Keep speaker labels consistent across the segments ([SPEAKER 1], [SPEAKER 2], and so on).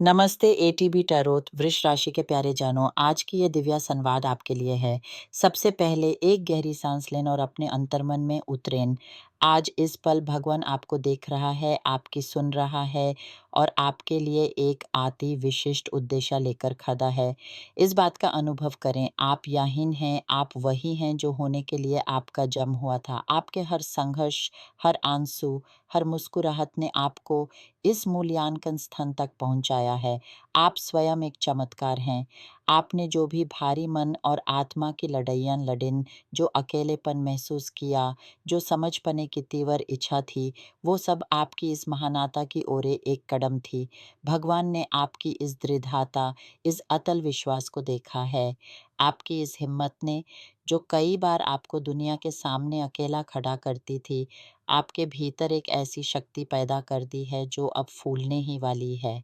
[SPEAKER 1] नमस्ते ATB tarot वृष राशि के प्यारे जानो, आज की ये दिव्य संवाद आपके लिए है। सबसे पहले एक गहरी सांस लें और अपने अंतर्मन में उतरें। आज इस पल भगवान आपको देख रहा है, आपकी सुन रहा है और आपके लिए एक अति विशिष्ट उद्देश्य लेकर खड़ा है। इस बात का अनुभव करें, आप यहीं हैं, आप वही हैं जो होने के लिए आपका जन्म हुआ था। आपके हर संघर्ष, हर आंसू, हर मुस्कुराहट ने आपको इस मूल्यांकन स्थान तक पहुंचाया है। आप स्वयं एक चमत्कार हैं। आपने जो भी भारी मन और आत्मा की लड़ाइयाँ लड़ीं, जो अकेलेपन महसूस किया, जो समझ पाने की तीव्र इच्छा थी, वो सब आपकी इस महानता की ओर एक कदम थी। भगवान ने आपकी इस दृढ़ता, इस अटल विश्वास को देखा है। आपकी इस हिम्मत ने, जो कई बार आपको दुनिया के सामने अकेला खड़ा करती थी, आपके भीतर एक ऐसी शक्ति पैदा कर दी है जो अब फूलने ही वाली है।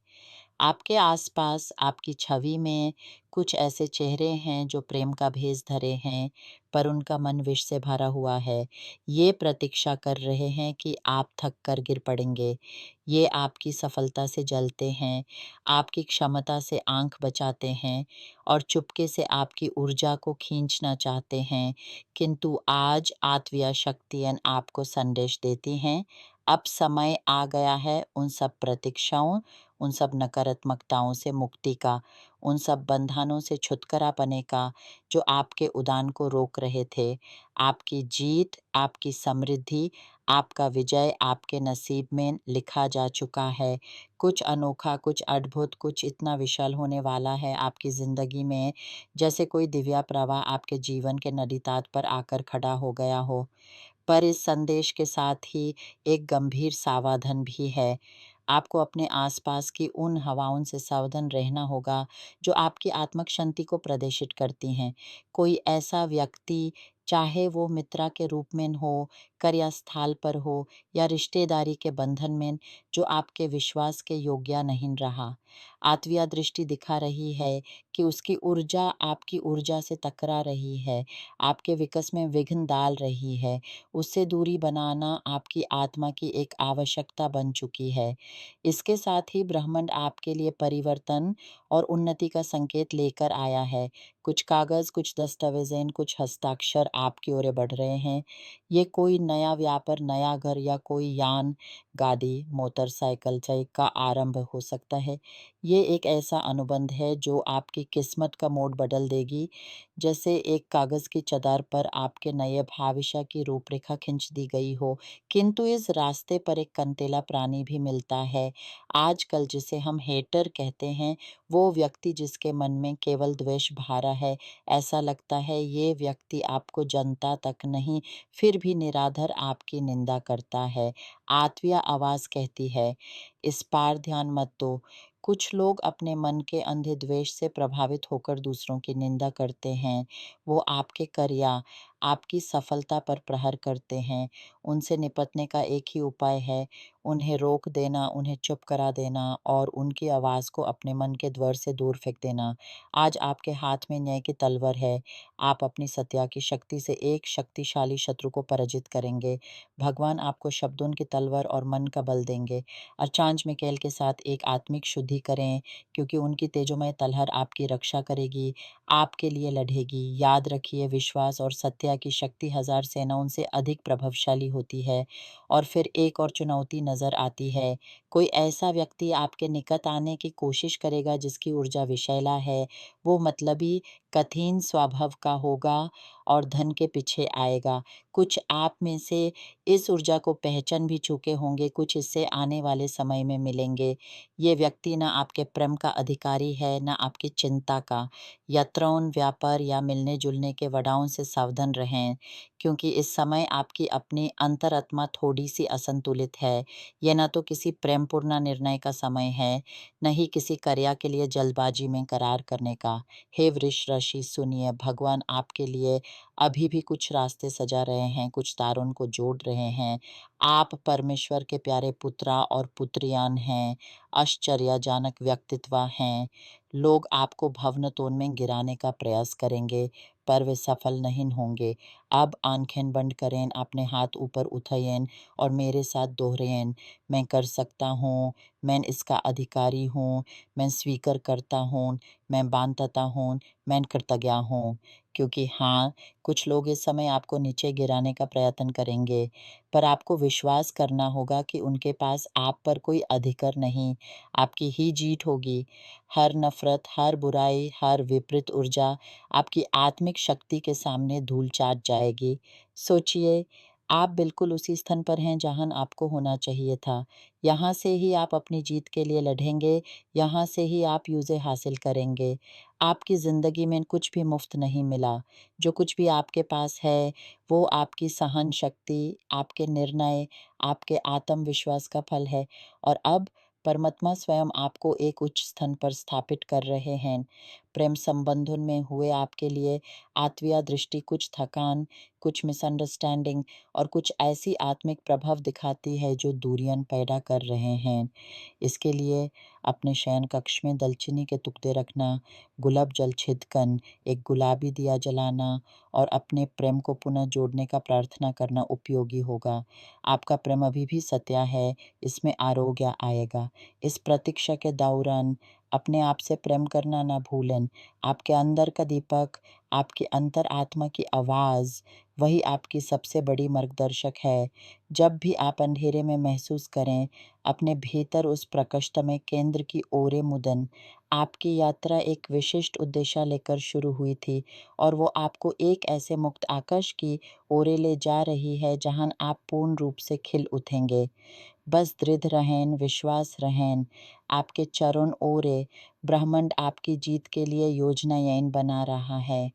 [SPEAKER 1] आपके आसपास आपकी छवि में कुछ ऐसे चेहरे हैं जो प्रेम का भेष धरे हैं, पर उनका मन विष से भरा हुआ है। ये प्रतीक्षा कर रहे हैं कि आप थक कर गिर पड़ेंगे। ये आपकी सफलता से जलते हैं, आपकी क्षमता से आंख बचाते हैं और चुपके से आपकी ऊर्जा को खींचना चाहते हैं। किंतु आज आत्विया शक्तियाँ आपको संदेश देती हैं, अब समय आ गया है उन सब प्रतीक्षाओं, उन सब नकारात्मकताओं से मुक्ति का, उन सब बंधनों से छुटकारा पाने का जो आपके उड़ान को रोक रहे थे। आपकी जीत, आपकी समृद्धि, आपका विजय आपके नसीब में लिखा जा चुका है। कुछ अनोखा, कुछ अद्भुत, कुछ इतना विशाल होने वाला है आपकी ज़िंदगी में, जैसे कोई दिव्य प्रवाह आपके जीवन के नदी तट पर आकर खड़ा हो गया हो। पर इस संदेश के साथ ही एक गंभीर सावधान भी है। आपको अपने आसपास की उन हवाओं से सावधान रहना होगा जो आपकी आत्मिक शांति को प्रदर्शित करती हैं। कोई ऐसा व्यक्ति, चाहे वो मित्र के रूप में हो, कार्यस्थल पर हो या रिश्तेदारी के बंधन में, जो आपके विश्वास के योग्य नहीं रहा। आत्वीय दृष्टि दिखा रही है कि उसकी ऊर्जा आपकी ऊर्जा से टकरा रही है, आपके विकास में विघ्न डाल रही है। उससे दूरी बनाना आपकी आत्मा की एक आवश्यकता बन चुकी है। इसके साथ ही ब्रह्मांड आपके लिए परिवर्तन और उन्नति का संकेत लेकर आया है। कुछ कागज़, कुछ दस्तावेज़ें, कुछ हस्ताक्षर आपकी ओर बढ़ रहे हैं। ये कोई नया व्यापार, नया घर या कोई यान, गाड़ी, मोटरसाइकिल चाहे का आरंभ हो सकता है। ये एक ऐसा अनुबंध है जो आपकी किस्मत का मोड़ बदल देगी। जैसे एक कागज़ की चादर पर आपके नए भविष्य की रूपरेखा खींच दी गई हो। किंतु इस रास्ते पर एक कंटीला प्राणी भी मिलता है। आजकल जिसे हम हेटर कहते हैं, वो व्यक्ति जिसके मन में केवल द्वेष भरा है। ऐसा लगता है ये व्यक्ति आपको जानता तक नहीं, फिर भी निराधार आपकी निंदा करता है। आत्वीय आवाज़ कहती है, इस पर ध्यान मत दो। कुछ लोग अपने मन के अंधे द्वेष से प्रभावित होकर दूसरों की निंदा करते हैं। वो आपके कार्य, आपकी सफलता पर प्रहार करते हैं। उनसे निपटने का एक ही उपाय है, उन्हें रोक देना, उन्हें चुप करा देना और उनकी आवाज़ को अपने मन के द्वार से दूर फेंक देना। आज आपके हाथ में न्याय की तलवार है। आप अपनी सत्या की शक्ति से एक शक्तिशाली शत्रु को पराजित करेंगे। भगवान आपको शब्दों की तलवार और मन का बल देंगे। अर्चांज मिकाएल के साथ एक आत्मिक शुद्धि करें, क्योंकि उनकी तेजोमय तलवार आपकी रक्षा करेगी, आपके लिए लड़ेगी। याद रखिए, विश्वास और सत्य की शक्ति हजार सेनाओं से अधिक प्रभावशाली होती है। और फिर एक और चुनौती नजर आती है। कोई ऐसा व्यक्ति आपके निकट आने की कोशिश करेगा जिसकी ऊर्जा विषैला है। वो मतलबी, कठिन स्वभाव का होगा और धन के पीछे आएगा। कुछ आप में से इस ऊर्जा को पहचान भी चुके होंगे, कुछ इससे आने वाले समय में मिलेंगे। ये व्यक्ति ना आपके प्रेम का अधिकारी है, ना आपकी चिंता का। यात्राओं, व्यापार या मिलने जुलने के वड़ाओं से सावधान रहें, क्योंकि इस समय आपकी अपनी अंतरात्मा थोड़ी सी असंतुलित है। ये ना तो किसी प्रेमपूर्ण निर्णय का समय है, न ही किसी कार्य के लिए जल्दबाजी में करार करने का। हे वृष राशि, सुनिए, भगवान आपके लिए अभी भी कुछ रास्ते सजा रहे हैं, कुछ तारों को जोड़ रहे हैं। आप परमेश्वर के प्यारे पुत्रा और पुत्रियान हैं, आश्चर्यजनक व्यक्तित्व हैं। लोग आपको भवनतोन में गिराने का प्रयास करेंगे, पर वे सफल नहीं होंगे। अब आंखें बंद करें, अपने हाथ ऊपर उठाएं और मेरे साथ दोहराएं, मैं कर सकता हूँ, मैं इसका अधिकारी हूँ, मैं स्वीकार करता हूँ, मैं बांधता हूँ, मैं कृतज्ञ हूँ। क्योंकि हाँ, कुछ लोग इस समय आपको नीचे गिराने का प्रयत्न करेंगे, पर आपको विश्वास करना होगा कि उनके पास आप पर कोई अधिकार नहीं, आपकी ही जीत होगी। हर नफ़रत, हर बुराई, हर विपरीत ऊर्जा आपकी आत्मिक शक्ति के सामने धूल चाट जाएगी। सोचिए, आप बिल्कुल उसी स्थान पर हैं जहाँ आपको होना चाहिए था। यहाँ से ही आप अपनी जीत के लिए लड़ेंगे, यहाँ से ही आप युज़े हासिल करेंगे। आपकी ज़िंदगी में कुछ भी मुफ़्त नहीं मिला। जो कुछ भी आपके पास है, वो आपकी सहन शक्ति, आपके निर्णय, आपके आत्मविश्वास का फल है और अब परमात्मा स्वयं आपको एक उच्च स्थान पर स्थापित कर रहे हैं। प्रेम संबंधों में हुए आपके लिए आत्मीय दृष्टि कुछ थकान, कुछ मिसअंडरस्टैंडिंग और कुछ ऐसी आत्मिक प्रभाव दिखाती है जो दूरियां पैदा कर रहे हैं। इसके लिए अपने शयन कक्ष में दालचीनी के टुकड़े रखना, गुलाब जल छिड़कन, एक गुलाबी दिया जलाना और अपने प्रेम को पुनः जोड़ने का प्रार्थना करना उपयोगी होगा। आपका प्रेम अभी भी सत्य है, इसमें आरोग्य आएगा। इस प्रतीक्षा के दौरान अपने आप से प्रेम करना ना भूलें। आपके अंदर का दीपक, आपकी अंतर आत्मा की आवाज़, वही आपकी सबसे बड़ी मार्गदर्शक है। जब भी आप अंधेरे में महसूस करें, अपने भीतर उस प्रकाश में केंद्र की ओर मुड़ें। आपकी यात्रा एक विशिष्ट उद्देश्य लेकर शुरू हुई थी और वो आपको एक ऐसे मुक्त आकाश की ओर ले जा रही है जहां आप पूर्ण रूप से खिल उठेंगे। बस दृढ़ रहें, विश्वास रहें, आपके चरण ओरे ब्रह्मांड आपकी जीत के लिए योजनाएं बना रहा है।